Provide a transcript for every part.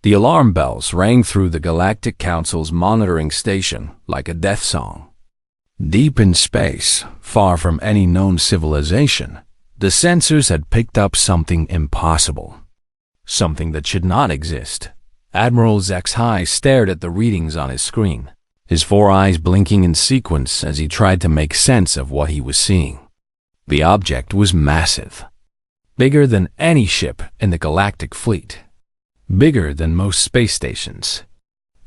The alarm bells rang through the Galactic Council's monitoring station like a death song. Deep in space, far from any known civilization, the sensors had picked up something impossible. Something that should not exist. Admiral HFY stared at the readings on his screen, his four eyes blinking in sequence as he tried to make sense of what he was seeing. The object was massive. Bigger than any ship in the galactic fleet. Bigger than most space stations.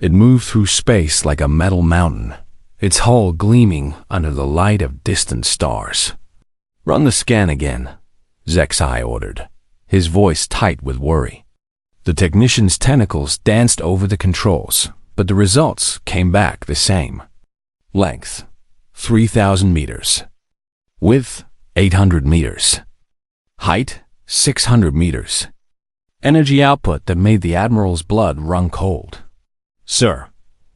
It moved through space like a metal mountain, its hull gleaming under the light of distant stars. "Run the scan again," HFY ordered, his voice tight with worry. The technician's tentacles danced over the controls, but the results came back the same. Length, 3,000 meters. Width, 800 meters. Height, 600 meters. Energy output that made the Admiral's blood run cold. "Sir,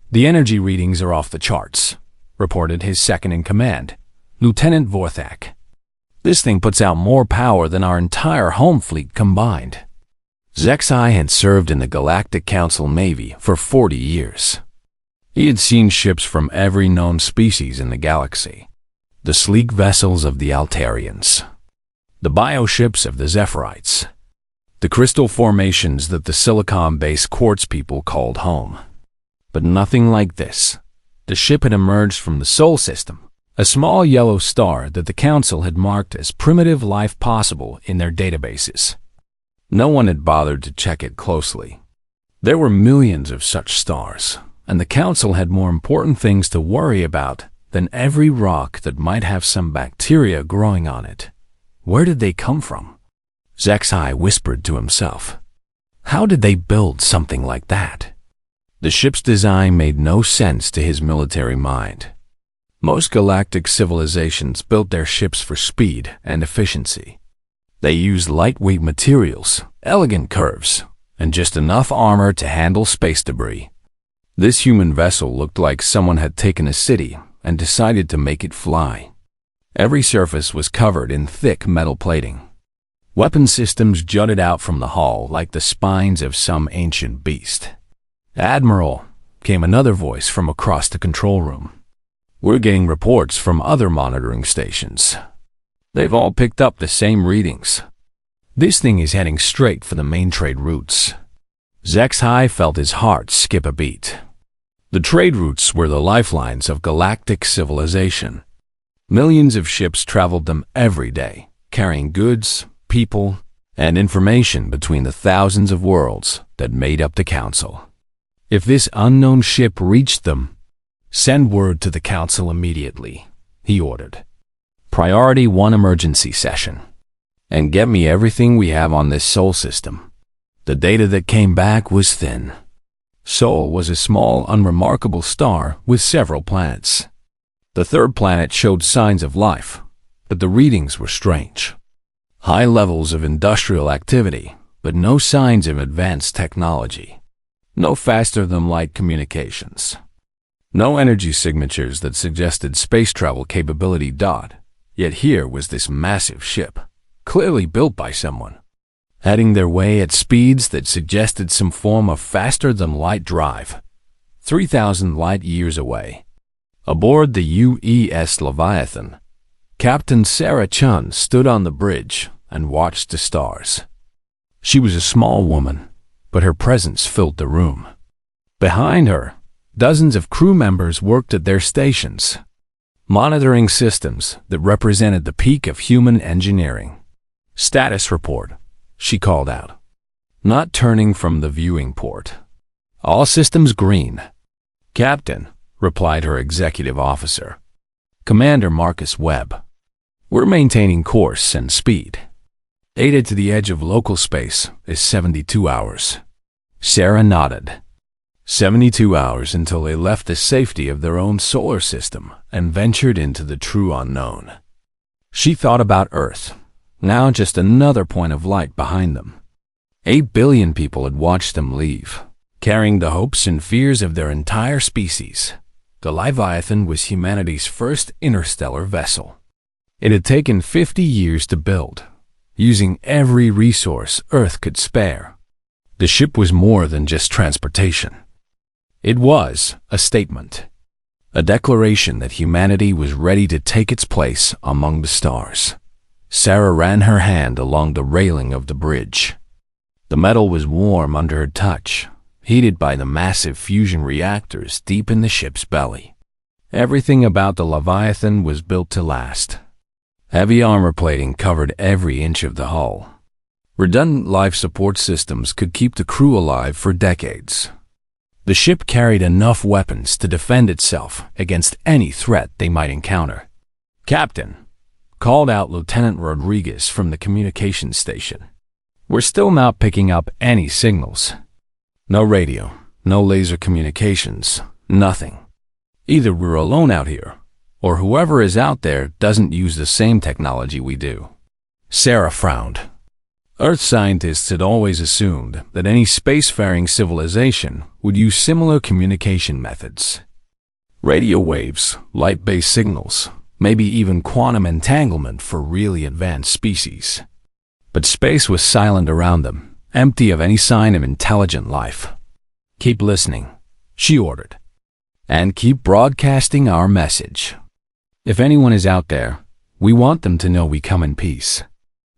the energy readings are off the charts," reported his second-in-command, Lieutenant Vorthak. "This thing puts out more power than our entire home fleet combined." HFY had served in the Galactic Council Navy for 40 years. He had seen ships from every known species in the galaxy. The sleek vessels of the Altarians. The bioships of the Zephyrites. The crystal formations that the silicon-based quartz people called home. But nothing like this. The ship had emerged from the Sol system, a small yellow star that the Council had marked as primitive life possible in their databases. No one had bothered to check it closely. There were millions of such stars, and the Council had more important things to worry about than every rock that might have some bacteria growing on it. Where did they come from? HFY whispered to himself. How did they build something like that? The ship's design made no sense to his military mind. Most galactic civilizations built their ships for speed and efficiency. They used lightweight materials, elegant curves, and just enough armor to handle space debris. This human vessel looked like someone had taken a city and decided to make it fly. Every surface was covered in thick metal plating. Weapon systems jutted out from the hull like the spines of some ancient beast. "Admiral," came another voice from across the control room. "We're getting reports from other monitoring stations. They've all picked up the same readings. This thing is heading straight for the main trade routes." HFY felt his heart skip a beat. The trade routes were the lifelines of galactic civilization. Millions of ships traveled them every day, carrying goods, people, and information between the thousands of worlds that made up the Council. If this unknown ship reached them, "Send word to the Council immediately," he ordered. "Priority 1 emergency session. And get me everything we have on this Sol system." The data that came back was thin. Sol was a small, unremarkable star with several planets. The third planet showed signs of life, but the readings were strange. High levels of industrial activity, but no signs of advanced technology. No faster-than-light communications. No energy signatures that suggested space travel capability. Yet here was this massive ship, clearly built by someone, heading their way at speeds that suggested some form of faster-than-light drive, 3,000 light-years away. Aboard the UES Leviathan, Captain Sarah Chun stood on the bridge and watched the stars. She was a small woman, but her presence filled the room. Behind her, dozens of crew members worked at their stations, monitoring systems that represented the peak of human engineering. "Status report," she called out, not turning from the viewing port. "All systems green." "Captain," replied her executive officer, Commander Marcus Webb. "We're maintaining course and speed. Data to the edge of local space is 72 hours. Sarah nodded. 72 hours until they left the safety of their own solar system and ventured into the true unknown. She thought about Earth, now just another point of light behind them. 8 billion people had watched them leave, carrying the hopes and fears of their entire species. The Leviathan was humanity's first interstellar vessel. It had taken 50 years to build, using every resource Earth could spare. The ship was more than just transportation. It was a statement, a declaration that humanity was ready to take its place among the stars. Sarah ran her hand along the railing of the bridge. The metal was warm under her touch, heated by the massive fusion reactors deep in the ship's belly. Everything about the Leviathan was built to last. Heavy armor plating covered every inch of the hull. Redundant life support systems could keep the crew alive for decades. The ship carried enough weapons to defend itself against any threat they might encounter. "Captain," called out Lieutenant Rodriguez from the communications station. "We're still not picking up any signals. No radio, no laser communications, nothing. Either we're alone out here, or whoever is out there doesn't use the same technology we do." Sarah frowned. Earth scientists had always assumed that any spacefaring civilization would use similar communication methods. Radio waves, light-based signals, maybe even quantum entanglement for really advanced species. But space was silent around them, empty of any sign of intelligent life. "Keep listening," she ordered, "and keep broadcasting our message. If anyone is out there, we want them to know we come in peace."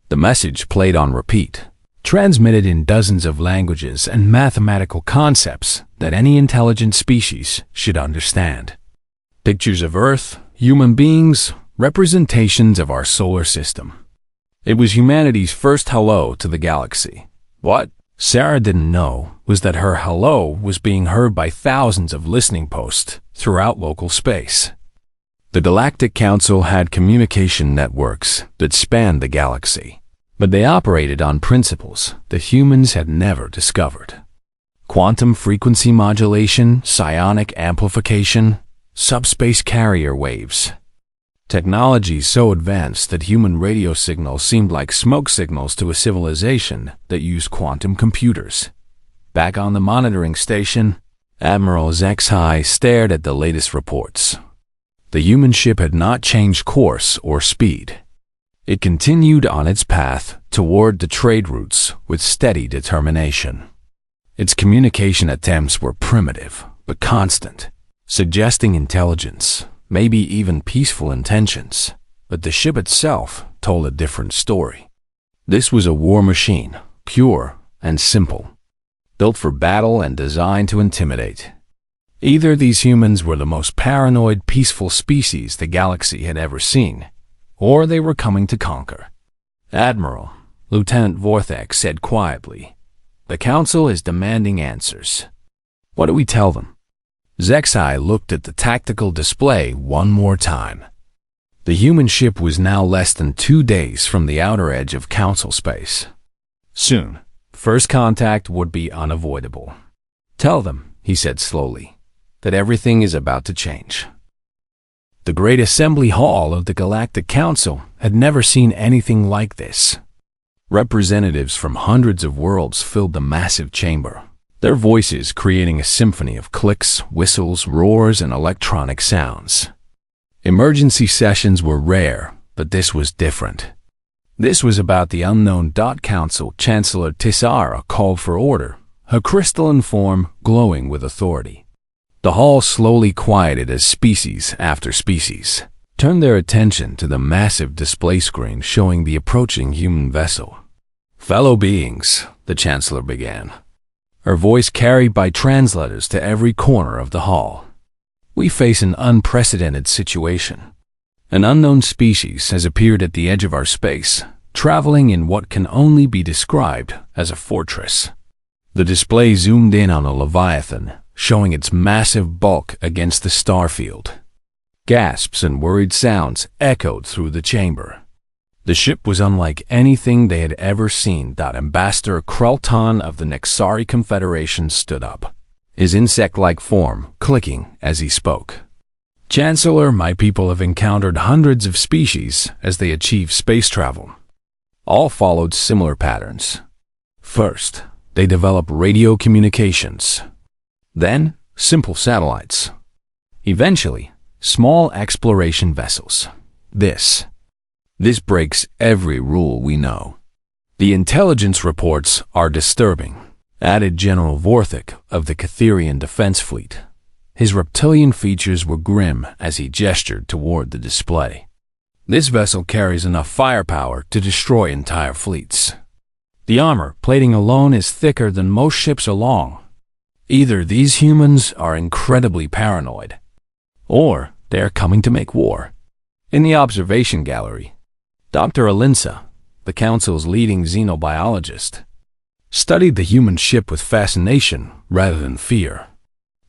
The message played on repeat, transmitted in dozens of languages and mathematical concepts that any intelligent species should understand. Pictures of Earth, human beings, representations of our solar system. It was humanity's first hello to the galaxy. What Sarah didn't know was that her hello was being heard by thousands of listening posts throughout local space. The Galactic Council had communication networks that spanned the galaxy, but they operated on principles that humans had never discovered. Quantum frequency modulation, psionic amplification, subspace carrier waves. Technology so advanced that human radio signals seemed like smoke signals to a civilization that used quantum computers. Back on the monitoring station, Admiral ZXI stared at the latest reports. The human ship had not changed course or speed. It continued on its path toward the trade routes with steady determination. Its communication attempts were primitive but constant, suggesting intelligence, maybe even peaceful intentions. But the ship itself told a different story. This was a war machine, pure and simple, built for battle and designed to intimidate. Either these humans were the most paranoid, peaceful species the galaxy had ever seen, or they were coming to conquer. "Admiral," Lieutenant Vortex said quietly, "the Council is demanding answers. What do we tell them?" ZXI looked at the tactical display one more time. The human ship was now less than 2 days from the outer edge of Council space. Soon, first contact would be unavoidable. "Tell them," he said slowly, "that everything is about to change." The Great Assembly Hall of the Galactic Council had never seen anything like this. Representatives from hundreds of worlds filled the massive chamber, their voices creating a symphony of clicks, whistles, roars, and electronic sounds. Emergency sessions were rare, but this was different. This was about the unknown. Council Chancellor Tisara called for order, her crystalline form glowing with authority. The hall slowly quieted as species after species turned their attention to the massive display screen showing the approaching human vessel. "Fellow beings," the Chancellor began, her voice carried by translators to every corner of the hall. "We face an unprecedented situation. An unknown species has appeared at the edge of our space, traveling in what can only be described as a fortress." The display zoomed in on a Leviathan, showing its massive bulk against the starfield. Gasps and worried sounds echoed through the chamber. The ship was unlike anything they had ever seen. Ambassador Krulton of the Nexari Confederation stood up, his insect-like form clicking as he spoke. "Chancellor, my people have encountered hundreds of species as they achieve space travel. All followed similar patterns. First, they develop radio communications. Then, simple satellites. Eventually, small exploration vessels. This breaks every rule we know. The intelligence reports are disturbing. added General Vorthik of the Catherian Defense Fleet. His reptilian features were grim as he gestured toward the display. This vessel carries enough firepower to destroy entire fleets. The armor plating alone is thicker than most ships are long. Either these humans are incredibly paranoid, or they are coming to make war. In the observation gallery, Dr. Alinsa, the Council's leading xenobiologist, studied the human ship with fascination rather than fear.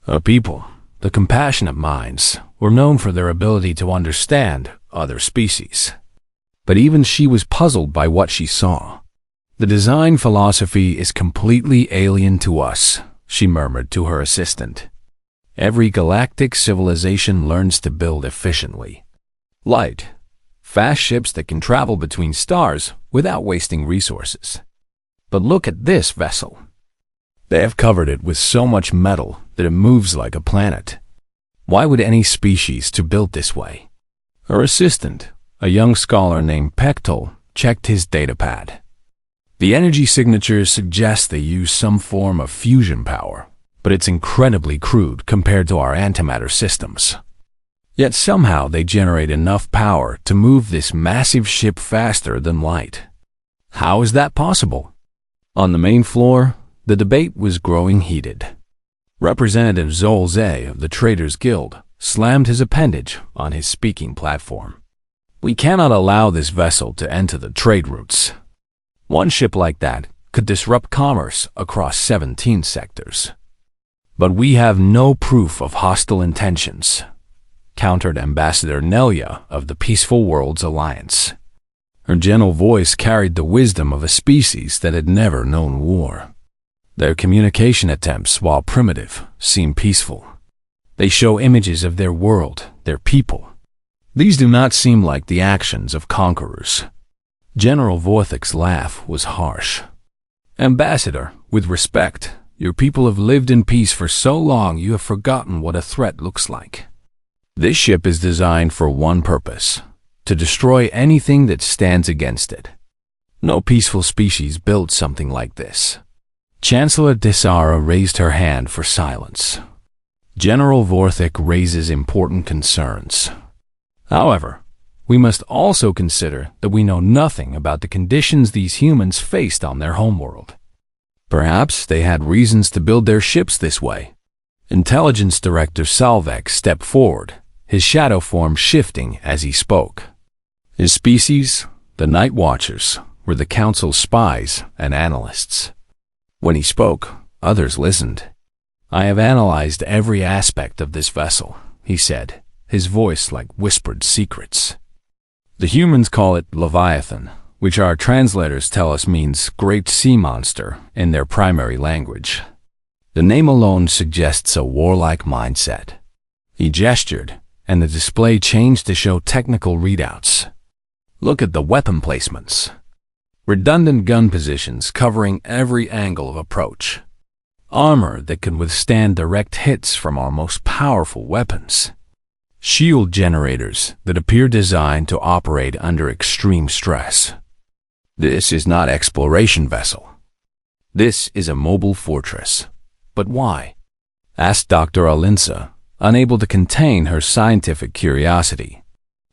Her people, the compassionate minds, were known for their ability to understand other species. But even she was puzzled by what she saw. "The design philosophy is completely alien to us," she murmured to her assistant. "Every galactic civilization learns to build efficiently. Light, fast ships that can travel between stars without wasting resources. But look at this vessel. They have covered it with so much metal that it moves like a planet. Why would any species to build this way?" Her assistant, a young scholar named Pectol, checked his datapad. "The energy signatures suggest they use some form of fusion power, but it's incredibly crude compared to our antimatter systems. Yet somehow they generate enough power to move this massive ship faster than light. How is that possible?" On the main floor, the debate was growing heated. Representative Zolze of the Traders Guild slammed his appendage on his speaking platform. "We cannot allow this vessel to enter the trade routes. One ship like that could disrupt commerce across 17 sectors. But we have no proof of hostile intentions," countered Ambassador Nelia of the Peaceful Worlds Alliance. Her gentle voice carried the wisdom of a species that had never known war. Their communication attempts, while primitive, seem peaceful. They show images of their world, their people. These do not seem like the actions of conquerors. General Vorthik's laugh was harsh. "Ambassador, with respect, your people have lived in peace for so long you have forgotten what a threat looks like. This ship is designed for one purpose: to destroy anything that stands against it. No peaceful species builds something like this." Chancellor Desara raised her hand for silence. General Vorthik raises important concerns. However, we must also consider that we know nothing about the conditions these humans faced on their homeworld. Perhaps they had reasons to build their ships this way. Intelligence Director Salvek stepped forward, his shadow form shifting as he spoke. His species, the Night Watchers, were the Council's spies and analysts. When he spoke, others listened. "I have analyzed every aspect of this vessel," he said, his voice like whispered secrets. "The humans call it Leviathan, which our translators tell us means great sea monster in their primary language. The name alone suggests a warlike mindset." He gestured, and the display changed to show technical readouts. "Look at the weapon placements. Redundant gun positions covering every angle of approach. Armor that can withstand direct hits from our most powerful weapons. Shield generators that appear designed to operate under extreme stress. This is not exploration vessel. This is a mobile fortress. But why?" asked Dr. Alinsa, unable to contain her scientific curiosity.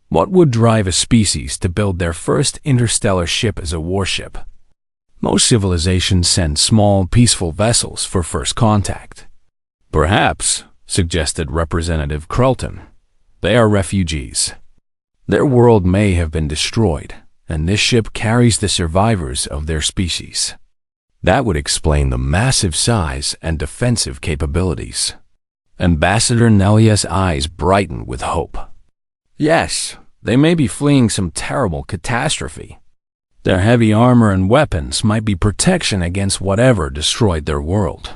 What would drive a species to build their first interstellar ship as a warship? Most civilizations send small, peaceful vessels for first contact. "Perhaps," suggested Representative Krelton, "they are refugees. Their world may have been destroyed, and this ship carries the survivors of their species. That would explain the massive size and defensive capabilities." Ambassador Nelia's eyes brightened with hope. "Yes, they may be fleeing some terrible catastrophe. Their heavy armor and weapons might be protection against whatever destroyed their world."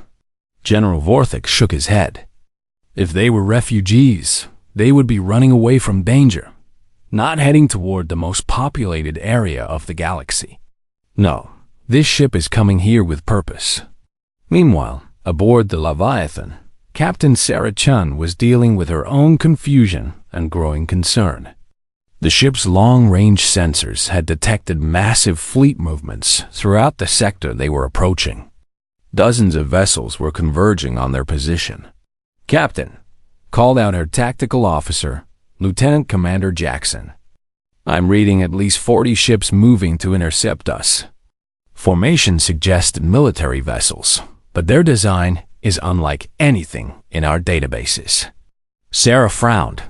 General Vorthik shook his head. "If they were refugees, they would be running away from danger, not heading toward the most populated area of the galaxy. No, this ship is coming here with purpose." Meanwhile, aboard the Leviathan, Captain Sarah Chun was dealing with her own confusion and growing concern. The ship's long-range sensors had detected massive fleet movements throughout the sector they were approaching. Dozens of vessels were converging on their position. "Captain," called out her tactical officer, Lieutenant Commander Jackson, "I'm reading at least 40 ships moving to intercept us." Formation suggested military vessels, but their design is unlike anything in our databases. Sarah frowned.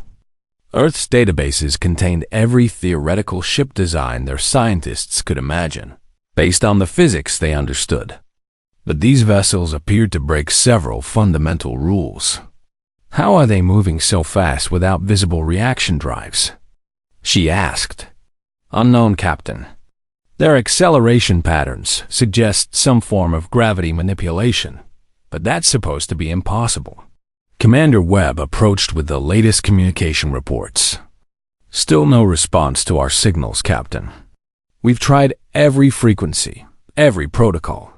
Earth's databases contained every theoretical ship design their scientists could imagine, based on the physics they understood. But these vessels appeared to break several fundamental rules. "How are they moving so fast without visible reaction drives?" she asked. "Unknown, Captain. Their acceleration patterns suggest some form of gravity manipulation, but that's supposed to be impossible." Commander Webb approached with the latest communication reports. "Still no response to our signals, Captain. We've tried every frequency, every protocol.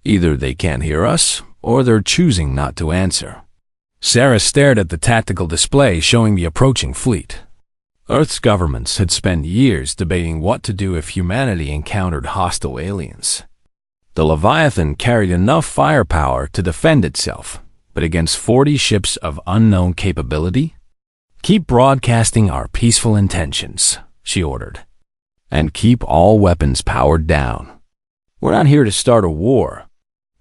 Either they can't hear us, or they're choosing not to answer." Sarah stared at the tactical display showing the approaching fleet. Earth's governments had spent years debating what to do if humanity encountered hostile aliens. The Leviathan carried enough firepower to defend itself, but against 40 ships of unknown capability? "Keep broadcasting our peaceful intentions," she ordered, "and keep all weapons powered down. We're not here to start a war."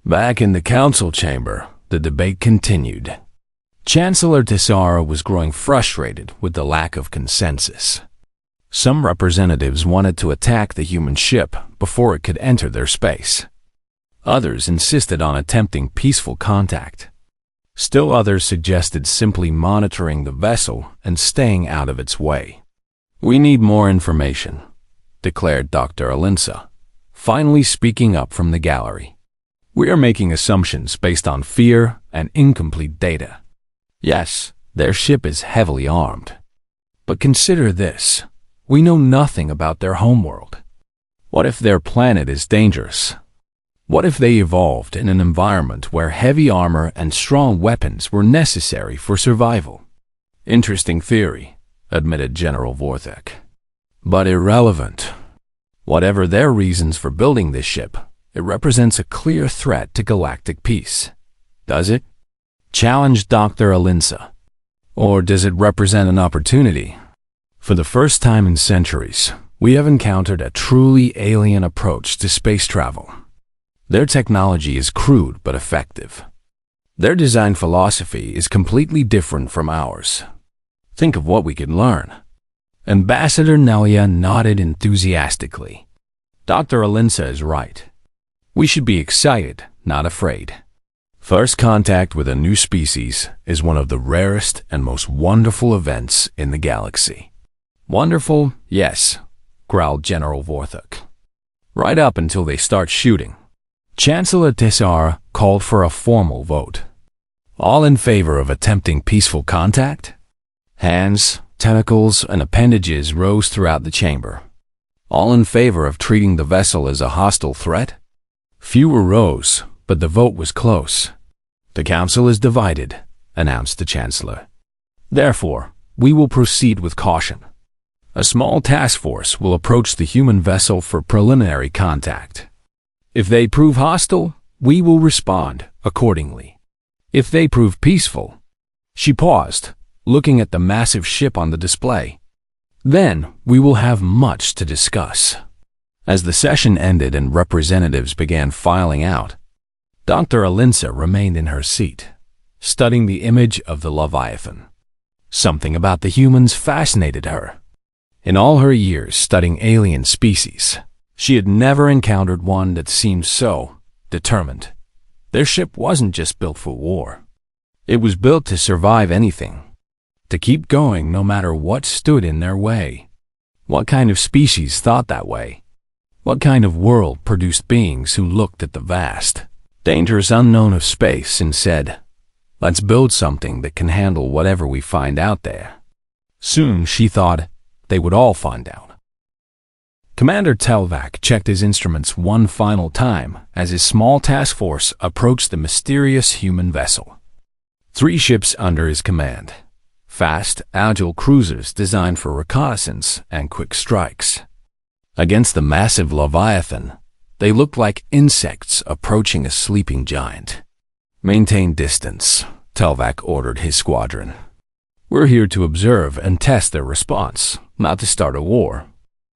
Back in the council chamber, the debate continued. Chancellor Tessara was growing frustrated with the lack of consensus. Some representatives wanted to attack the human ship before it could enter their space. Others insisted on attempting peaceful contact. Still others suggested simply monitoring the vessel and staying out of its way. "We need more information," declared Dr. Alinsa, finally speaking up from the gallery. "We are making assumptions based on fear and incomplete data. Yes, their ship is heavily armed. But consider this. We know nothing about their homeworld. What if their planet is dangerous? What if they evolved in an environment where heavy armor and strong weapons were necessary for survival?" "Interesting theory," admitted General Vorthek. "But irrelevant. Whatever their reasons for building this ship, it represents a clear threat to galactic peace. Does it?" challenged Dr. Alinsa. "Or does it represent an opportunity? For the first time in centuries, we have encountered a truly alien approach to space travel. Their technology is crude but effective. Their design philosophy is completely different from ours. Think of what we could learn." Ambassador Nelia nodded enthusiastically. "Dr. Alinsa is right. We should be excited, not afraid. First contact with a new species is one of the rarest and most wonderful events in the galaxy." "Wonderful, yes," growled General Vorthek. "Right up until they start shooting." Chancellor Tessara called for a formal vote. "All in favor of attempting peaceful contact?" Hands, tentacles, and appendages rose throughout the chamber. "All in favor of treating the vessel as a hostile threat?" Fewer rose, but the vote was close. "The council is divided," announced the Chancellor. "Therefore, we will proceed with caution. A small task force will approach the human vessel for preliminary contact. If they prove hostile, we will respond accordingly. If they prove peaceful—" She paused, looking at the massive ship on the display. "Then we will have much to discuss." As the session ended and representatives began filing out, Dr. Alinsa remained in her seat, studying the image of the Leviathan. Something about the humans fascinated her. In all her years studying alien species, she had never encountered one that seemed so determined. Their ship wasn't just built for war. It was built to survive anything, to keep going no matter what stood in their way. What kind of species thought that way? What kind of world produced beings who looked at the vast, dangerous unknown of space and said, "Let's build something that can handle whatever we find out there"? Soon, she thought, they would all find out. Commander Telvac checked his instruments one final time as his small task force approached the mysterious human vessel. 3 ships under his command. Fast, agile cruisers designed for reconnaissance and quick strikes. Against the massive Leviathan, They looked like insects approaching a sleeping giant. "Maintain distance," Telvac ordered his squadron. "We're here to observe and test their response, not to start a war."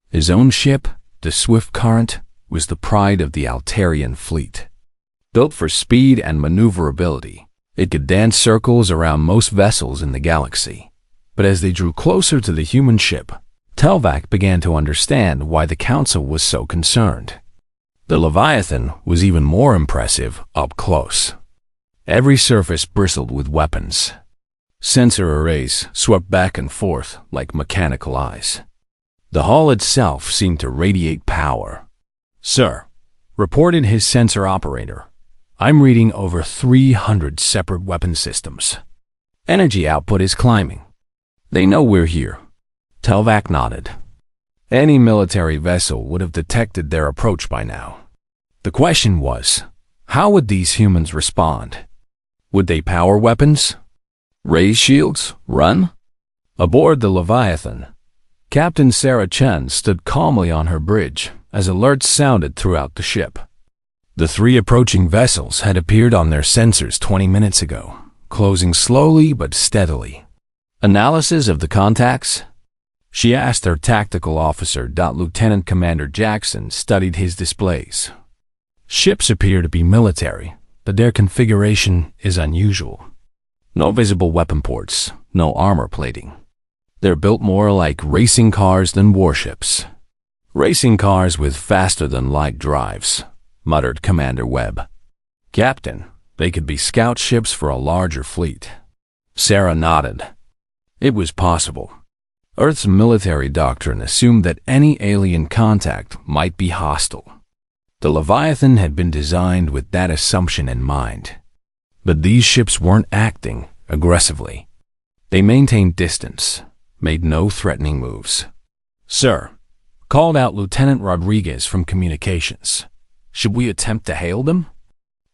His own ship, the Swift Current, was the pride of the Altarian fleet. Built for speed and maneuverability, it could dance circles around most vessels in the galaxy. But as they drew closer to the human ship, Telvac began to understand why the Council was so concerned. The Leviathan was even more impressive up close. Every surface bristled with weapons. Sensor arrays swept back and forth like mechanical eyes. The hull itself seemed to radiate power. "Sir," reported his sensor operator, "I'm reading over 300 separate weapon systems. Energy output is climbing." "They know we're here." Telvac nodded. Any military vessel would have detected their approach by now. The question was, how would these humans respond? Would they power weapons? Raise shields? Run? Aboard the Leviathan, Captain Sarah Chen stood calmly on her bridge as alerts sounded throughout the ship. The three approaching vessels had appeared on their sensors 20 minutes ago, closing slowly but steadily. "Analysis of the contacts?" she asked her tactical officer. Lieutenant Commander Jackson studied his displays. "Ships appear to be military, but their configuration is unusual. No visible weapon ports, no armor plating. They're built more like racing cars than warships." "Racing cars with faster-than-light drives," muttered Commander Webb. "Captain, they could be scout ships for a larger fleet." Sarah nodded. It was possible. Earth's military doctrine assumed that any alien contact might be hostile. The Leviathan had been designed with that assumption in mind. But these ships weren't acting aggressively. They maintained distance, made no threatening moves. "Sir," called out Lieutenant Rodriguez from communications, "should we attempt to hail them?"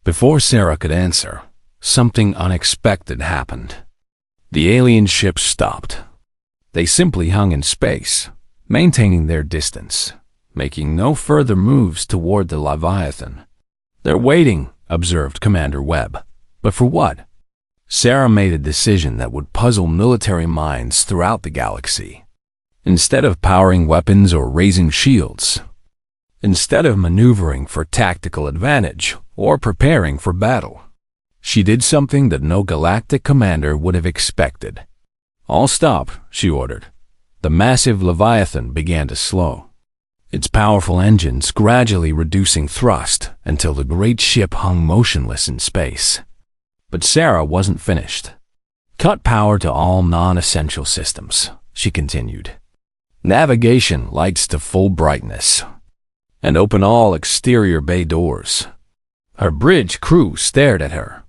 Before Sarah could answer, something unexpected happened. The alien ships stopped. They simply hung in space, maintaining their distance, making no further moves toward the Leviathan. "They're waiting," observed Commander Webb. "But for what?" Sarah made a decision that would puzzle military minds throughout the galaxy. Instead of powering weapons or raising shields, instead of maneuvering for tactical advantage or preparing for battle, she did something that no galactic commander would have expected. "All stop," she ordered. The massive Leviathan began to slow, its powerful engines gradually reducing thrust until the great ship hung motionless in space. But Sarah wasn't finished. "Cut power to all non-essential systems," she continued. "Navigation lights to full brightness. And open all exterior bay doors." Her bridge crew stared at her.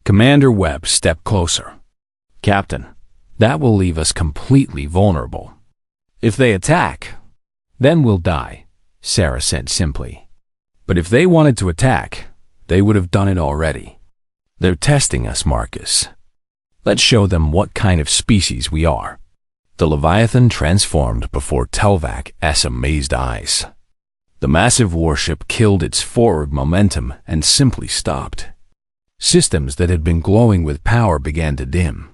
Commander Webb stepped closer. "Captain, that will leave us completely vulnerable. If they attack, then we'll die," Sarah said simply. "But if they wanted to attack, they would have done it already. They're testing us, Marcus. Let's show them what kind of species we are." The Leviathan transformed before Telvac's amazed eyes. The massive warship killed its forward momentum and simply stopped. Systems that had been glowing with power began to dim.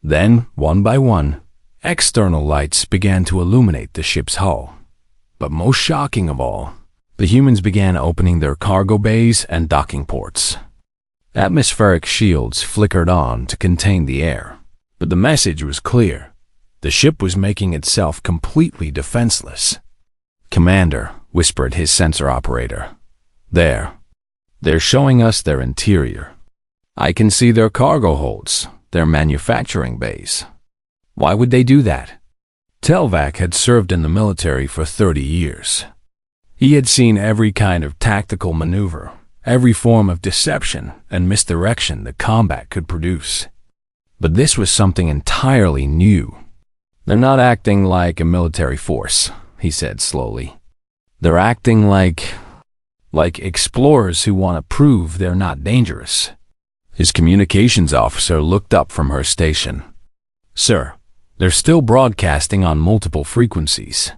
Then, one by one, external lights began to illuminate the ship's hull. But most shocking of all, the humans began opening their cargo bays and docking ports. Atmospheric shields flickered on to contain the air, but the message was clear. The ship was making itself completely defenseless. "Commander," whispered his sensor operator. They're showing us their interior. I can see their cargo holds, their manufacturing bays." "Why would they do that?" Telvac had served in the military for 30 years. He had seen every kind of tactical maneuver, every form of deception and misdirection that combat could produce. But this was something entirely new. "They're not acting like a military force," he said slowly. "They're acting like explorers who want to prove they're not dangerous." His communications officer looked up from her station. "Sir, they're still broadcasting on multiple frequencies.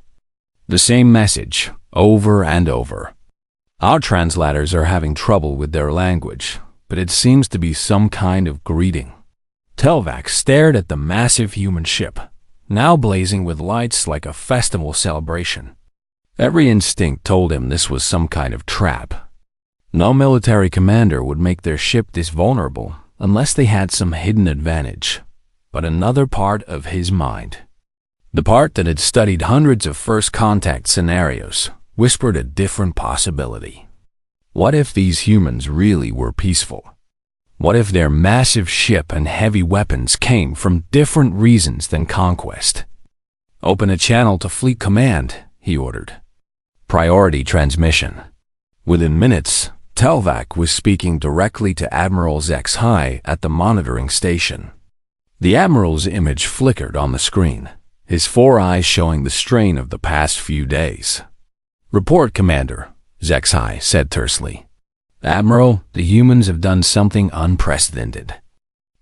The same message, over and over. Our translators are having trouble with their language, but it seems to be some kind of greeting. Telvac stared at the massive human ship, now blazing with lights like a festival celebration. Every instinct told him this was some kind of trap. No military commander would make their ship this vulnerable unless they had some hidden advantage. But another part of his mind, the part that had studied hundreds of first contact scenarios, whispered a different possibility. What if these humans really were peaceful? What if their massive ship and heavy weapons came from different reasons than conquest? Open a channel to Fleet Command, he ordered. Priority transmission. Within minutes, Telvac was speaking directly to Admiral HFY at the monitoring station. The Admiral's image flickered on the screen, his 4 eyes showing the strain of the past few days. Report, Commander, HFY said tersely. Admiral, the humans have done something unprecedented.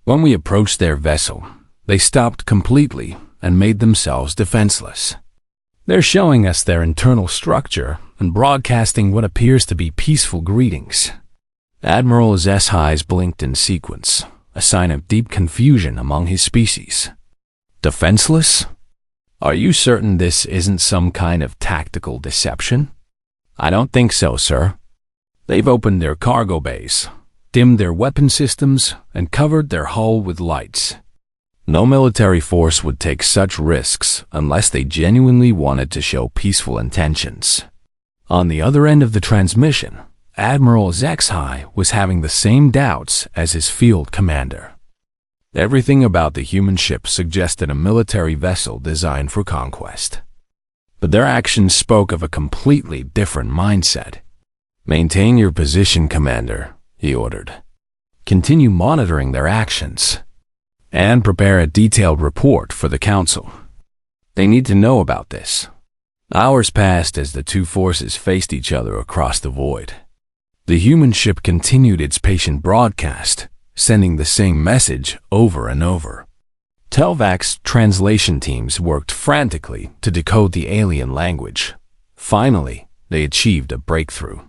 When we approached their vessel, they stopped completely and made themselves defenseless. They're showing us their internal structure and broadcasting what appears to be peaceful greetings. Admiral HFY's eyes blinked in sequence, a sign of deep confusion among his species. Defenseless? Are you certain this isn't some kind of tactical deception? I don't think so, sir. They've opened their cargo bays, dimmed their weapon systems, and covered their hull with lights. No military force would take such risks unless they genuinely wanted to show peaceful intentions. On the other end of the transmission, Admiral HFY was having the same doubts as his field commander. Everything about the human ship suggested a military vessel designed for conquest. But their actions spoke of a completely different mindset. Maintain your position, Commander, he ordered. Continue monitoring their actions, and prepare a detailed report for the Council. They need to know about this. Hours passed as the two forces faced each other across the void. The human ship continued its patient broadcast, sending the same message over and over. Telvac's translation teams worked frantically to decode the alien language. Finally, they achieved a breakthrough.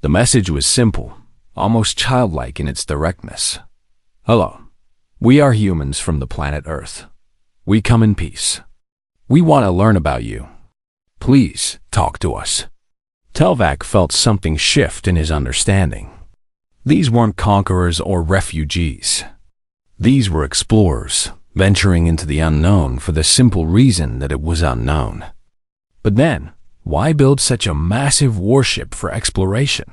The message was simple, almost childlike in its directness. Hello. We are humans from the planet Earth. We come in peace. We want to learn about you. Please talk to us. Telvac felt something shift in his understanding. These weren't conquerors or refugees. These were explorers, venturing into the unknown for the simple reason that it was unknown. But then, why build such a massive warship for exploration?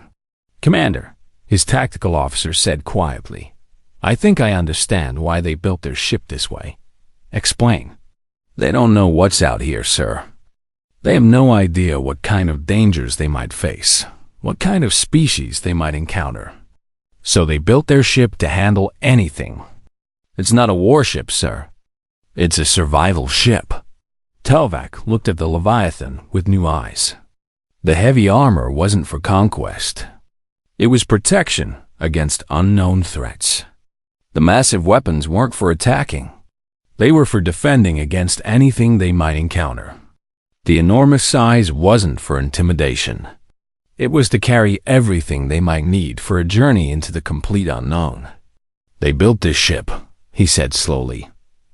Commander, his tactical officer said quietly, I think I understand why they built their ship this way. Explain. They don't know what's out here, sir. They have no idea what kind of dangers they might face, what kind of species they might encounter. So they built their ship to handle anything. It's not a warship, sir. It's a survival ship. Telvac looked at the Leviathan with new eyes. The heavy armor wasn't for conquest. It was protection against unknown threats. The massive weapons weren't for attacking. They were for defending against anything they might encounter. The enormous size wasn't for intimidation. It was to carry everything they might need for a journey into the complete unknown. They built this ship, he said slowly,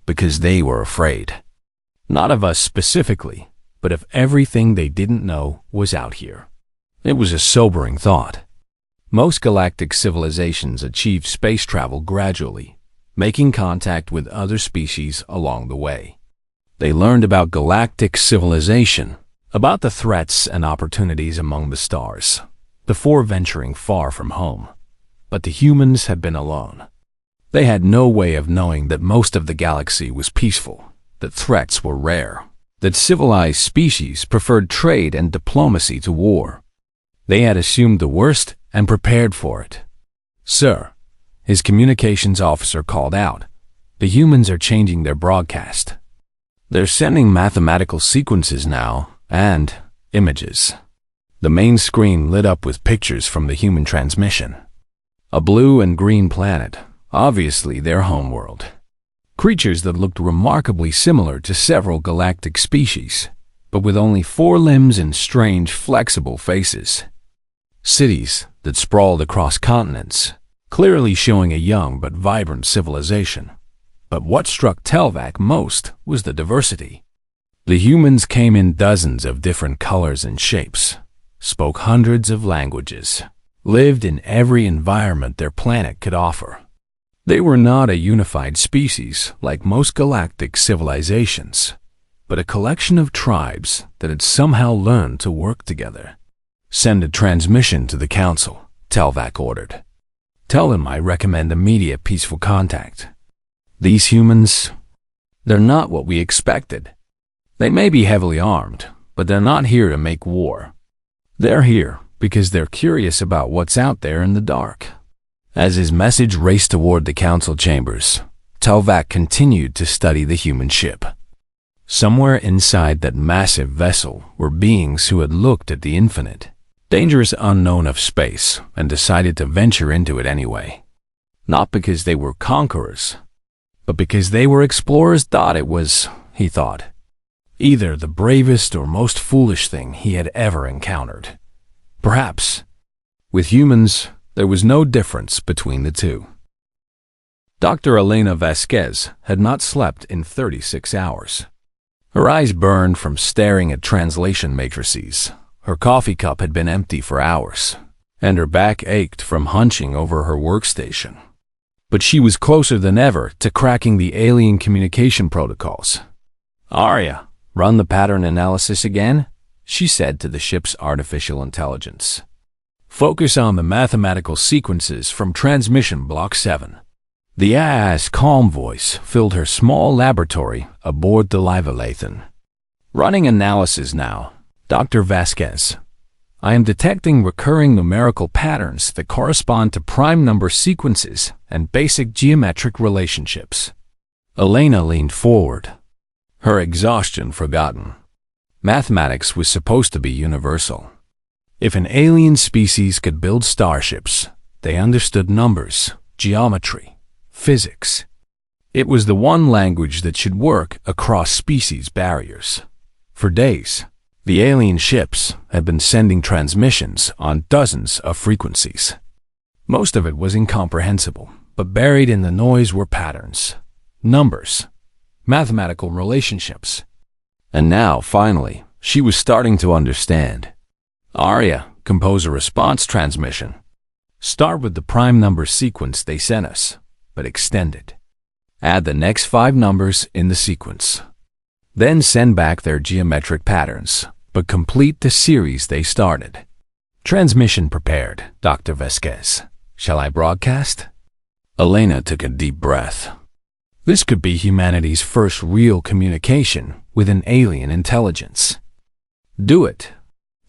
because they were afraid. Not of us specifically, but of everything they didn't know was out here. It was a sobering thought. Most galactic civilizations achieved space travel gradually, making contact with other species along the way. They learned about galactic civilization, about the threats and opportunities among the stars, before venturing far from home. But the humans had been alone. They had no way of knowing that most of the galaxy was peaceful, that threats were rare, that civilized species preferred trade and diplomacy to war. They had assumed the worst and prepared for it. Sir, his communications officer called out, the humans are changing their broadcast. They're sending mathematical sequences now, and images. The main screen lit up with pictures from the human transmission. A blue and green planet, obviously their homeworld. Creatures that looked remarkably similar to several galactic species, but with only 4 limbs and strange, flexible faces. cities that sprawled across continents, clearly showing a young but vibrant civilization. But what struck Telvac most was the diversity. The humans came in dozens of different colors and shapes, spoke hundreds of languages, lived in every environment their planet could offer. They were not a unified species like most galactic civilizations, but a collection of tribes that had somehow learned to work together. "Send a transmission to the Council," Telvac ordered. "Tell them I recommend immediate peaceful contact. These humans, they're not what we expected. They may be heavily armed, but they're not here to make war. They're here because they're curious about what's out there in the dark." As his message raced toward the council chambers, Telvac continued to study the human ship. Somewhere inside that massive vessel were beings who had looked at the infinite, dangerous unknown of space and decided to venture into it anyway. Not because they were conquerors, but because they were explorers. It was, he thought, either the bravest or most foolish thing he had ever encountered. Perhaps, with humans, there was no difference between the two. Dr. Elena Vasquez had not slept in 36 hours. Her eyes burned from staring at translation matrices. Her coffee cup had been empty for hours, and her back ached from hunching over her workstation. But she was closer than ever to cracking the alien communication protocols. "Arya, run the pattern analysis again," she said to the ship's artificial intelligence. "Focus on the mathematical sequences from transmission block 7. The AI's calm voice filled her small laboratory aboard the Leviathan. "Running analysis now, Dr. Vasquez. I am detecting recurring numerical patterns that correspond to prime number sequences and basic geometric relationships." Elena leaned forward, her exhaustion forgotten. Mathematics was supposed to be universal. If an alien species could build starships, they understood numbers, geometry, physics. It was the one language that should work across species barriers. For days, the alien ships had been sending transmissions on dozens of frequencies. Most of it was incomprehensible, but buried in the noise were patterns, numbers, mathematical relationships. And now, finally, she was starting to understand. "Arya, compose a response transmission. Start with the prime number sequence they sent us, but extend it. Add the next 5 numbers in the sequence. Then send back their geometric patterns, but complete the series they started." "Transmission prepared, Dr. Vasquez. Shall I broadcast?" Elena took a deep breath. This could be humanity's first real communication with an alien intelligence. "Do it."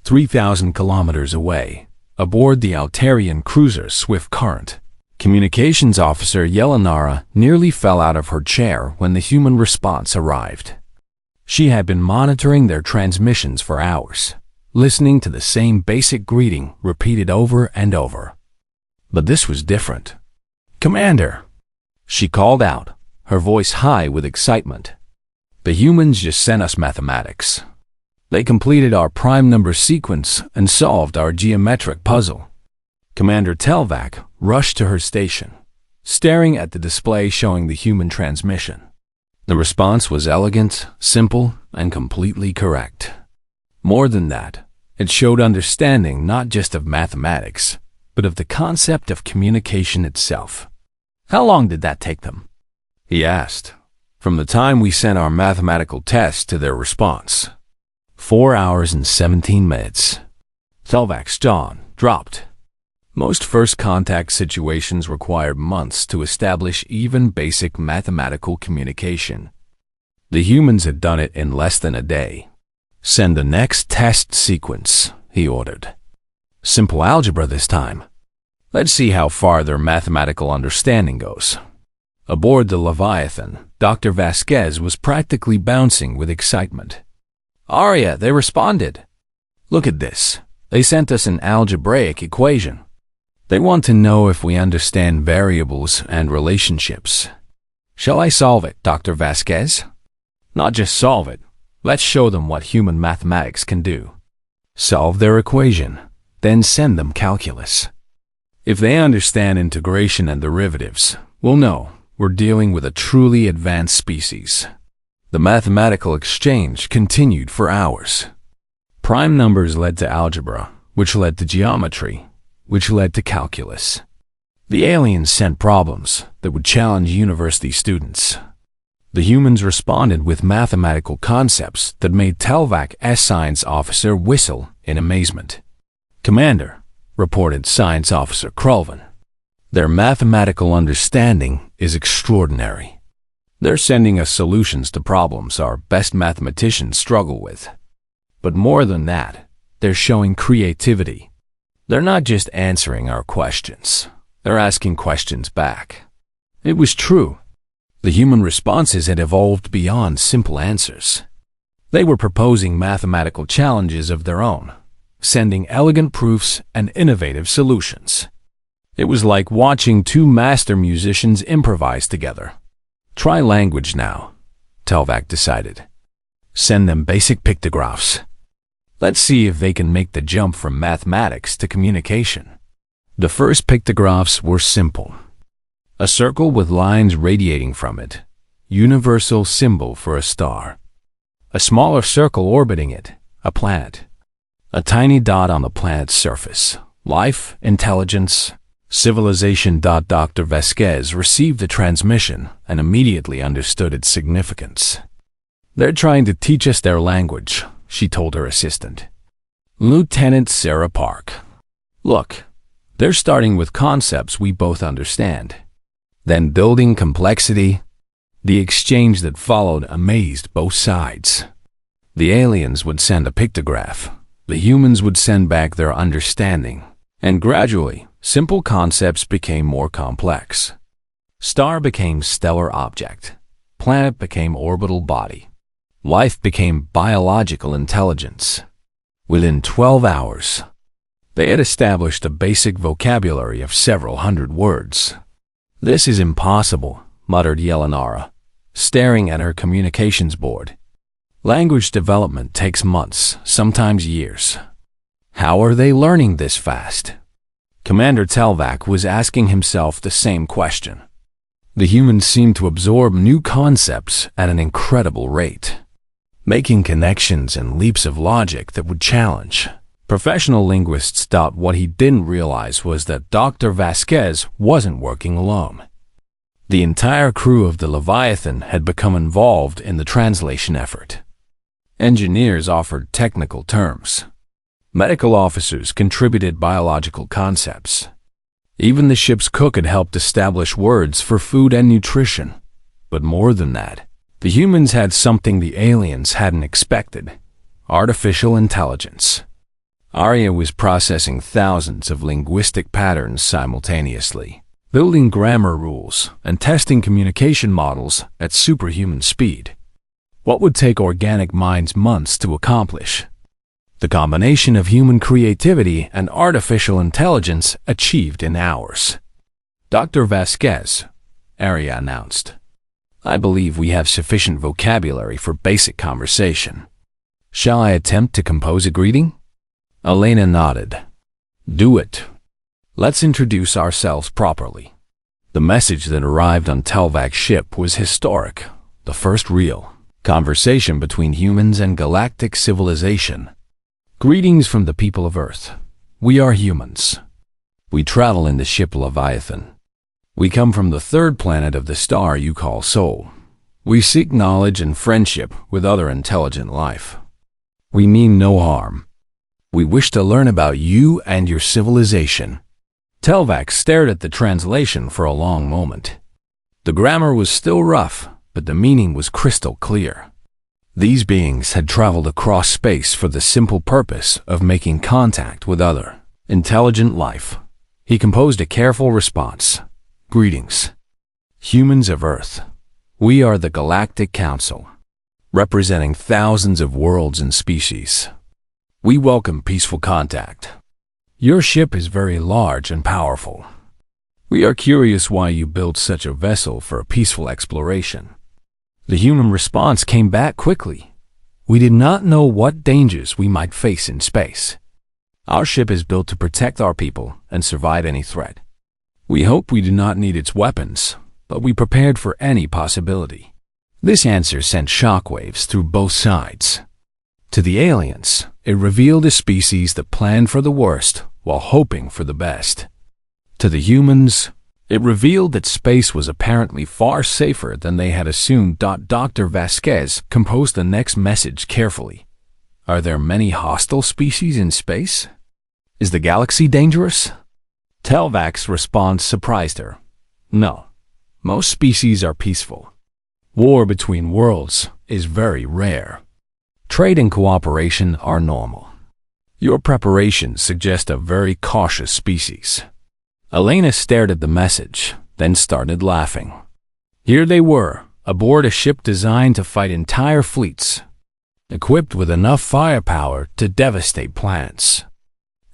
3,000 kilometers away, aboard the Altarian cruiser Swift Current, Communications Officer Yelinara nearly fell out of her chair when the human response arrived. She had been monitoring their transmissions for hours, listening to the same basic greeting repeated over and over. But this was different. "Commander," she called out, her voice high with excitement. "The humans just sent us mathematics. They completed our prime number sequence and solved our geometric puzzle." Commander Telvac rushed to her station, staring at the display showing the human transmission. The response was elegant, simple, and completely correct. More than that, it showed understanding not just of mathematics, but of the concept of communication itself. "How long did that take them?" he asked. "From the time we sent our mathematical test to their response. 4 hours and 17 minutes. Telvac's jaw dropped. Most first contact situations required months to establish even basic mathematical communication. The humans had done it in less than a day. "Send the next test sequence," he ordered. "Simple algebra this time. Let's see how far their mathematical understanding goes." Aboard the Leviathan, Dr. Vasquez was practically bouncing with excitement. "Arya, they responded. Look at this. They sent us an algebraic equation. They want to know if we understand variables and relationships. Shall I solve it, Dr. Vasquez?" "Not just solve it. Let's show them what human mathematics can do." "Solve their equation. then send them calculus. If they understand integration and derivatives, we'll know we're dealing with a truly advanced species. The mathematical exchange continued for hours. Prime numbers led to algebra, which led to geometry, which led to calculus. The aliens sent problems that would challenge university students. The humans responded with mathematical concepts that made Telvac's science officer whistle in amazement. "Commander," reported Science Officer Krulvan, "their mathematical understanding is extraordinary. They're sending us solutions to problems our best mathematicians struggle with. But more than that, they're showing creativity. They're not just answering our questions, they're asking questions back." It was true. The human responses had evolved beyond simple answers. They were proposing mathematical challenges of their own, sending elegant proofs and innovative solutions. It was like watching two master musicians improvise together. "Try language now," Telvac decided. "Send them basic pictographs. Let's see if they can make the jump from mathematics to communication." The first pictographs were simple. A circle with lines radiating from it, universal symbol for a star. A smaller circle orbiting it, a planet. A tiny dot on the planet's surface, life, intelligence, civilization. Dr. Vasquez received the transmission and immediately understood its significance. "They're trying to teach us their language," she told her assistant, Lieutenant Sarah Park. "Look, they're starting with concepts we both understand, then building complexity." The exchange that followed amazed both sides. The aliens would send a pictograph, the humans would send back their understanding, and gradually, simple concepts became more complex. Star became stellar object, planet became orbital body, life became biological intelligence. Within 12 hours, they had established a basic vocabulary of several hundred words. "This is impossible," muttered Yelenara, staring at her communications board. "Language development takes months, sometimes years. How are they learning this fast?" Commander Telvac was asking himself the same question. The humans seemed to absorb new concepts at an incredible rate, making connections and leaps of logic that would challenge professional linguists. What he didn't realize was that Dr. Vasquez wasn't working alone. The entire crew of the Leviathan had become involved in the translation effort. Engineers offered technical terms. Medical officers contributed biological concepts. Even the ship's cook had helped establish words for food and nutrition. But more than that, the humans had something the aliens hadn't expected: artificial intelligence. Arya was processing thousands of linguistic patterns simultaneously, building grammar rules and testing communication models at superhuman speed. What would take organic minds months to accomplish, the combination of human creativity and artificial intelligence achieved in hours. "Dr. Vasquez," Arya announced, "I believe we have sufficient vocabulary for basic conversation. Shall I attempt to compose a greeting?" Elena nodded. "Do it. Let's introduce ourselves properly." The message that arrived on Telvac's ship was historic, the first real conversation between humans and galactic civilization. "Greetings from the people of Earth. We are humans. We travel in the ship Leviathan. We come from the third planet of the star you call Sol. We seek knowledge and friendship with other intelligent life. We mean no harm. We wish to learn about you and your civilization." Telvac stared at the translation for a long moment. The grammar was still rough, but the meaning was crystal clear. These beings had traveled across space for the simple purpose of making contact with other intelligent life. He composed a careful response. "Greetings. Humans of Earth. We are the Galactic Council, representing thousands of worlds and species. We welcome peaceful contact. Your ship is very large and powerful. We are curious why you built such a vessel for a peaceful exploration." The human response came back quickly. "We did not know what dangers we might face in space. Our ship is built to protect our people and survive any threat. We hope we do not need its weapons, but we prepared for any possibility." This answer sent shockwaves through both sides. To the aliens, it revealed a species that planned for the worst while hoping for the best. To the humans, it revealed that space was apparently far safer than they had assumed. Dr. Vasquez composed the next message carefully. "Are there many hostile species in space? Is the galaxy dangerous?" Telvac's response surprised her. "No, most species are peaceful. War between worlds is very rare. Trade and cooperation are normal. Your preparations suggest a very cautious species." Elena stared at the message, then started laughing. Here they were, aboard a ship designed to fight entire fleets, equipped with enough firepower to devastate planets.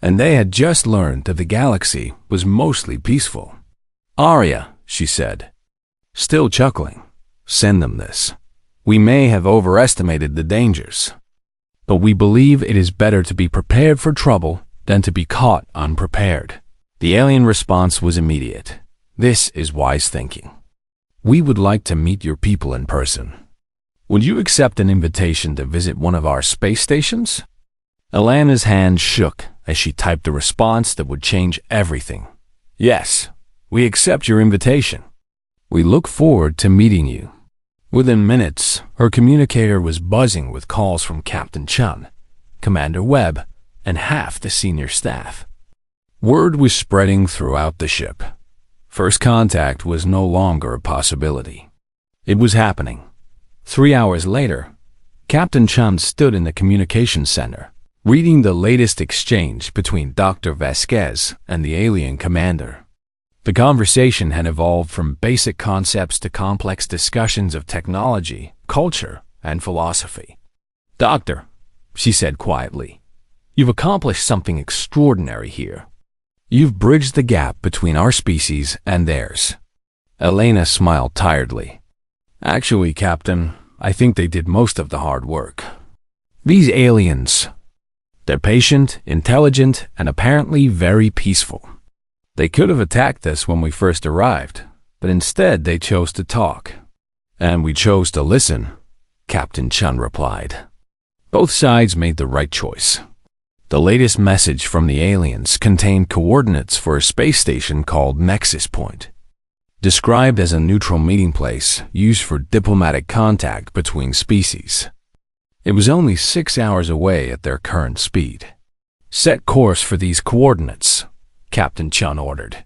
And they had just learned that the galaxy was mostly peaceful. "Arya," she said, still chuckling, "send them this. We may have overestimated the dangers, but we believe it is better to be prepared for trouble than to be caught unprepared." The alien response was immediate. "This is wise thinking. We would like to meet your people in person. Would you accept an invitation to visit one of our space stations?" Elena's hand shook as she typed a response that would change everything. "Yes, we accept your invitation. We look forward to meeting you." Within minutes, her communicator was buzzing with calls from Captain Chun, Commander Webb, and half the senior staff. Word was spreading throughout the ship. First contact was no longer a possibility. It was happening. 3 hours later, Captain Chun stood in the communications center, reading the latest exchange between Dr. Vasquez and the alien commander. The conversation had evolved from basic concepts to complex discussions of technology, culture, and philosophy. "Doctor," she said quietly, "you've accomplished something extraordinary here. You've bridged the gap between our species and theirs." Elena smiled tiredly. "Actually, Captain, I think they did most of the hard work. These aliens, they're patient, intelligent, and apparently very peaceful. They could have attacked us when we first arrived, but instead they chose to talk. And we chose to listen," Captain Chun replied. Both sides made the right choice. The latest message from the aliens contained coordinates for a space station called Nexus Point, described as a neutral meeting place used for diplomatic contact between species. It was only 6 hours away at their current speed. "Set course for these coordinates," Captain Chun ordered.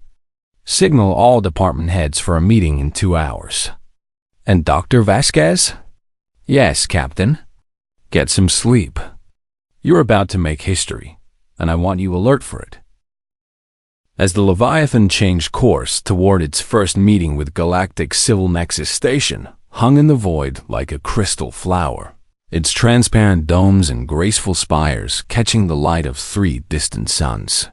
"Signal all department heads for a meeting in 2 hours. And Dr. Vasquez?" "Yes, Captain. Get some sleep. You're about to make history, and I want you alert for it." As the Leviathan changed course toward its first meeting with Galactic Civil Nexus Station, hung in the void like a crystal flower, its transparent domes and graceful spires catching the light of 3 distant suns.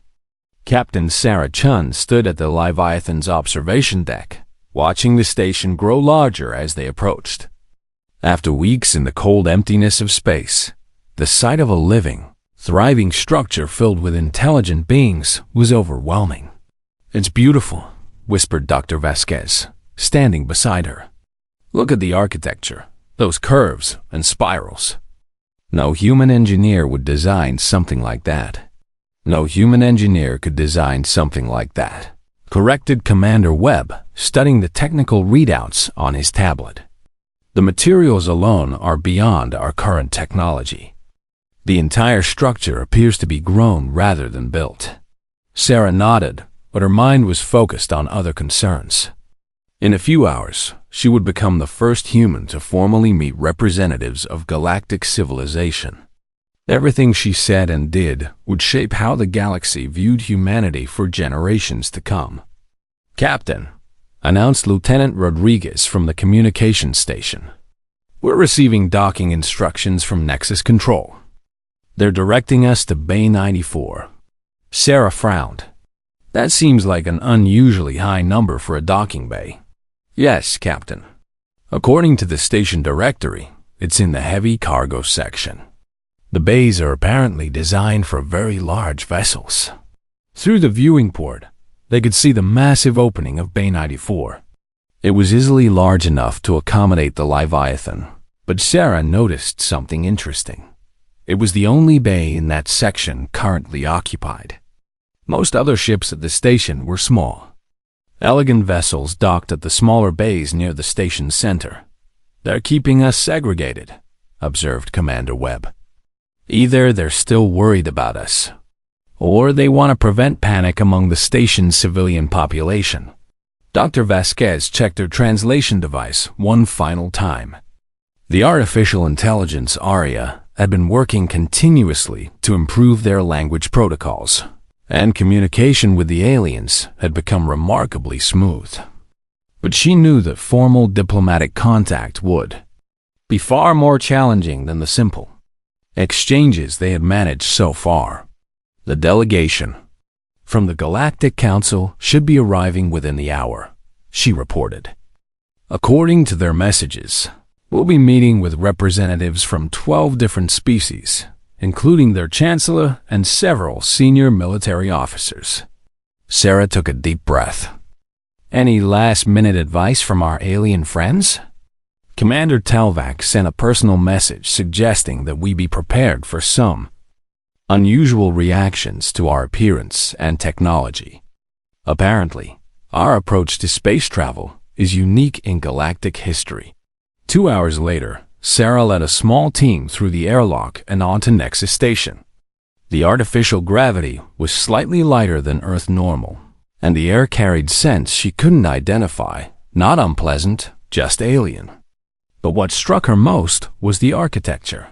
Captain Sarah Chun stood at the Leviathan's observation deck, watching the station grow larger as they approached. After weeks in the cold emptiness of space, the sight of a living, thriving structure filled with intelligent beings was overwhelming. "It's beautiful," whispered Dr. Vasquez, standing beside her. "Look at the architecture, those curves and spirals. No human engineer would design something like that. No human engineer could design something like that," corrected Commander Webb, studying the technical readouts on his tablet. "The materials alone are beyond our current technology. The entire structure appears to be grown rather than built." Sarah nodded, but her mind was focused on other concerns. In a few hours, she would become the first human to formally meet representatives of galactic civilization. Everything she said and did would shape how the galaxy viewed humanity for generations to come. "Captain," announced Lieutenant Rodriguez from the communications station, "we're receiving docking instructions from Nexus Control. They're directing us to Bay 94. Sarah frowned. "That seems like an unusually high number for a docking bay." "Yes, Captain. According to the station directory, it's in the heavy cargo section. The bays are apparently designed for very large vessels. Through the viewing port, they could see the massive opening of Bay 94. It was easily large enough to accommodate the Leviathan, but Sarah noticed something interesting. It was the only bay in that section currently occupied. Most other ships at the station were small. Elegant vessels docked at the smaller bays near the station's center. "They're keeping us segregated," observed Commander Webb. "Either they're still worried about us, or they want to prevent panic among the station's civilian population." Dr. Vasquez checked her translation device one final time. The artificial intelligence ARIA had been working continuously to improve their language protocols, and communication with the aliens had become remarkably smooth. But she knew that formal diplomatic contact would be far more challenging than the simple exchanges they had managed so far. The delegation from the Galactic Council should be arriving within the hour, she reported. According to their messages, we'll be meeting with representatives from 12 different species, including their chancellor and several senior military officers. Sarah took a deep breath. "Any last-minute advice from our alien friends?" Commander Telvac sent a personal message suggesting that we be prepared for some unusual reactions to our appearance and technology. Apparently, our approach to space travel is unique in galactic history. 2 hours later, Sarah led a small team through the airlock and onto Nexus Station. The artificial gravity was slightly lighter than Earth normal, and the air carried scents she couldn't identify, not unpleasant, just alien. But what struck her most was the architecture.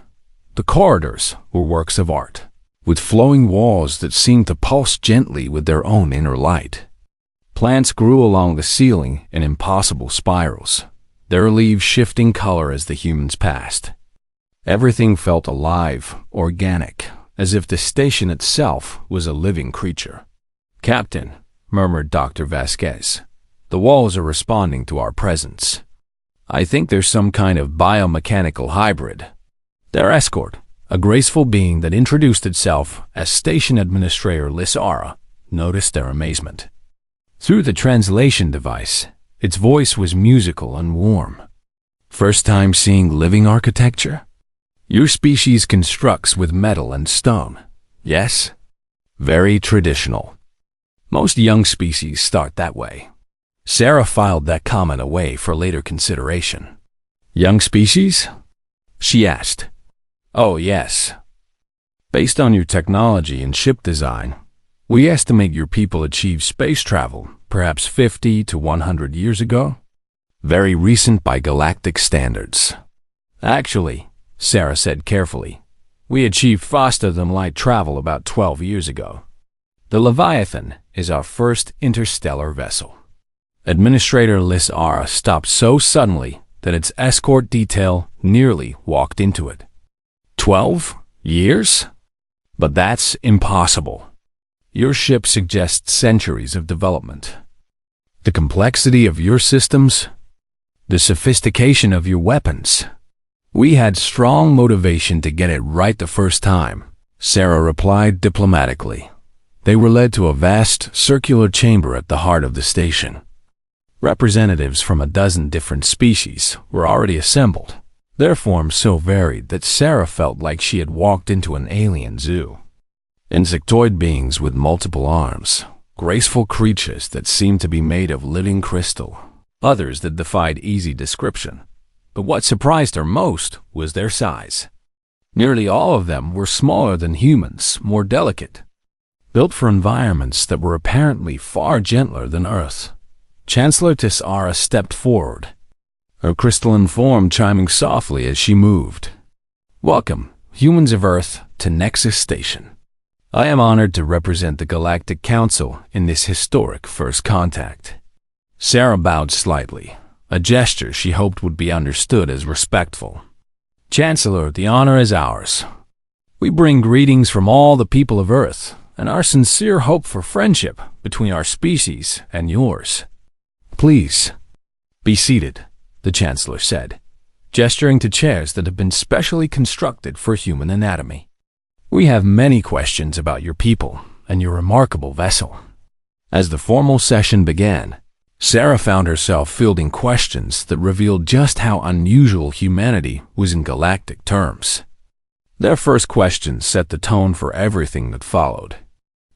The corridors were works of art, with flowing walls that seemed to pulse gently with their own inner light. Plants grew along the ceiling in impossible spirals, their leaves shifting color as the humans passed. Everything felt alive, organic, as if the station itself was a living creature. "Captain," murmured Dr. Vasquez, "the walls are responding to our presence. I think there's some kind of biomechanical hybrid." Their escort, a graceful being that introduced itself as Station Administrator Lysara, noticed their amazement. Through the translation device, its voice was musical and warm. "First time seeing living architecture? Your species constructs with metal and stone, yes? Very traditional. Most young species start that way." Sarah filed that comment away for later consideration. "Young species?" she asked. "Oh, yes. Based on your technology and ship design, we estimate your people achieved space travel perhaps 50 to 100 years ago. Very recent by galactic standards." "Actually," Sarah said carefully, "we achieved faster-than-light travel about 12 years ago. The Leviathan is our first interstellar vessel." Administrator Lysara stopped so suddenly that its escort detail nearly walked into it. 12 years? But that's impossible. Your ship suggests centuries of development. The complexity of your systems, the sophistication of your weapons. We had strong motivation to get it right the first time, Sarah replied diplomatically. They were led to a vast circular chamber at the heart of the station. Representatives from a dozen different species were already assembled, their forms so varied that Sarah felt like she had walked into an alien zoo. Insectoid beings with multiple arms, graceful creatures that seemed to be made of living crystal, others that defied easy description. But what surprised her most was their size. Nearly all of them were smaller than humans, more delicate, built for environments that were apparently far gentler than Earth. Chancellor Tisara stepped forward, her crystalline form chiming softly as she moved. "Welcome, humans of Earth, to Nexus Station. I am honored to represent the Galactic Council in this historic first contact." Sarah bowed slightly, a gesture she hoped would be understood as respectful. "Chancellor, the honor is ours. We bring greetings from all the people of Earth and our sincere hope for friendship between our species and yours. Please, be seated," the Chancellor said, gesturing to chairs that had been specially constructed for human anatomy. We have many questions about your people and your remarkable vessel." As the formal session began, Sarah found herself fielding questions that revealed just how unusual humanity was in galactic terms. Their first questions set the tone for everything that followed.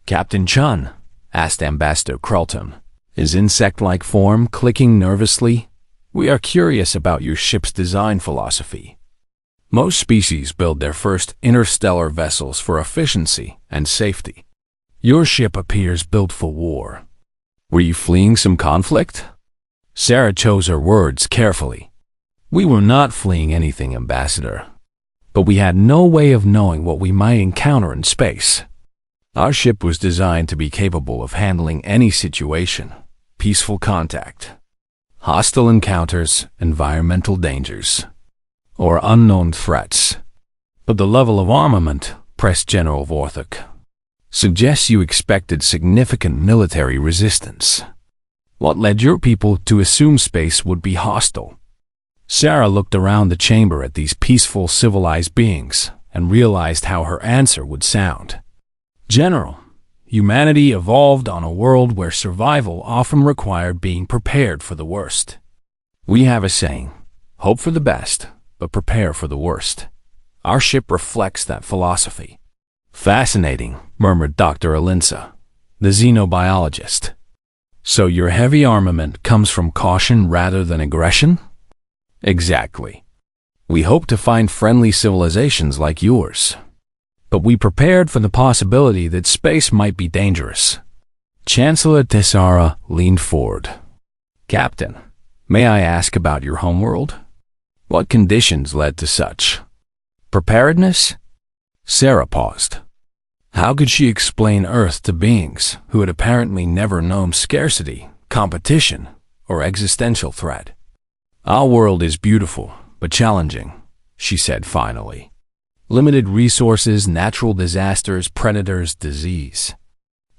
"Captain Chun," asked Ambassador Krulton, his insect-like form clicking nervously, "we are curious about your ship's design philosophy. Most species build their first interstellar vessels for efficiency and safety. Your ship appears built for war. Were you fleeing some conflict?" Sarah chose her words carefully. "We were not fleeing anything, Ambassador, but we had no way of knowing what we might encounter in space. Our ship was designed to be capable of handling any situation: peaceful contact, hostile encounters, environmental dangers, or unknown threats. But the level of armament," pressed General Vorthok, "suggests you expected significant military resistance. What led your people to assume space would be hostile?" Sarah looked around the chamber at these peaceful, civilized beings and realized how her answer would sound. "General, humanity evolved on a world where survival often required being prepared for the worst. We have a saying, hope for the best, but prepare for the worst. Our ship reflects that philosophy." "Fascinating," murmured Dr. Alinsa, the xenobiologist. "So your heavy armament comes from caution rather than aggression?" "Exactly. We hope to find friendly civilizations like yours. But we prepared for the possibility that space might be dangerous." Chancellor Tessara leaned forward. "Captain, may I ask about your homeworld? What conditions led to such preparedness?" Sarah paused. How could she explain Earth to beings who had apparently never known scarcity, competition, or existential threat? "Our world is beautiful, but challenging," she said finally. "Limited resources, natural disasters, predators, disease.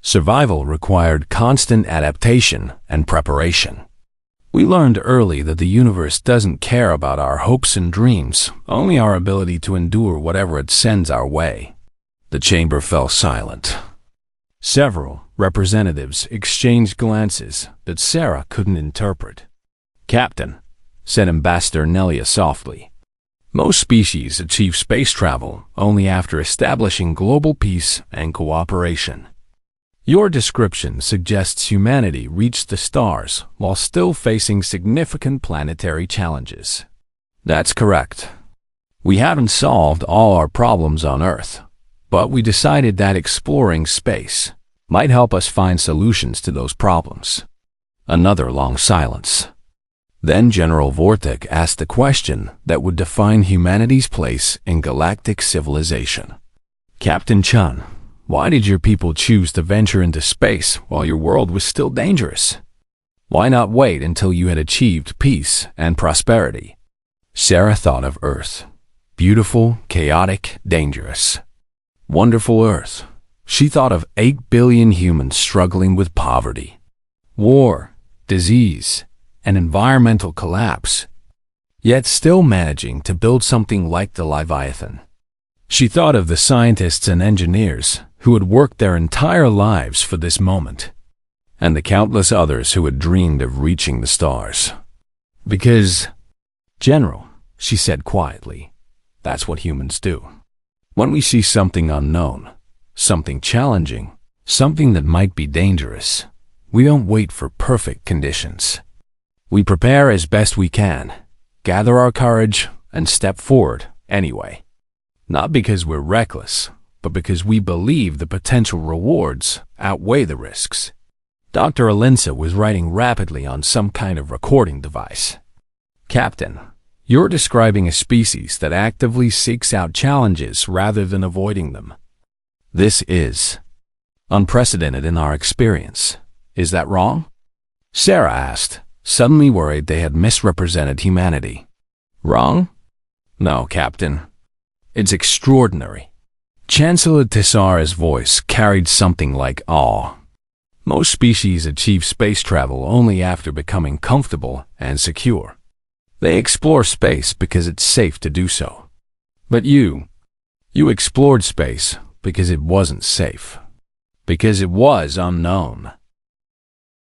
Survival required constant adaptation and preparation. We learned early that the universe doesn't care about our hopes and dreams, only our ability to endure whatever it sends our way." The chamber fell silent. Several representatives exchanged glances that Sarah couldn't interpret. "Captain," said Ambassador Nelia softly, "most species achieve space travel only after establishing global peace and cooperation. Your description suggests humanity reached the stars while still facing significant planetary challenges." "That's correct. We haven't solved all our problems on Earth, but we decided that exploring space might help us find solutions to those problems." Another long silence. Then General Vorthok asked the question that would define humanity's place in galactic civilization. "Captain Chun, why did your people choose to venture into space while your world was still dangerous? Why not wait until you had achieved peace and prosperity?" Sarah thought of Earth. Beautiful, chaotic, dangerous. Wonderful Earth. She thought of 8 billion humans struggling with poverty, war, disease, and environmental collapse, yet still managing to build something like the Leviathan. She thought of the scientists and engineers who had worked their entire lives for this moment, and the countless others who had dreamed of reaching the stars. "Because, General," she said quietly, "that's what humans do. When we see something unknown, something challenging, something that might be dangerous, we don't wait for perfect conditions. We prepare as best we can, gather our courage, and step forward anyway. Not because we're reckless, but because we believe the potential rewards outweigh the risks." Dr. Alinsa was writing rapidly on some kind of recording device. "Captain, you're describing a species that actively seeks out challenges rather than avoiding them. This is unprecedented in our experience. Is that wrong?" Sarah asked, suddenly worried they had misrepresented humanity. "Wrong? No, Captain. It's extraordinary." Chancellor Tessara's voice carried something like awe. "Most species achieve space travel only after becoming comfortable and secure. They explore space because it's safe to do so. But you explored space because it wasn't safe. Because it was unknown.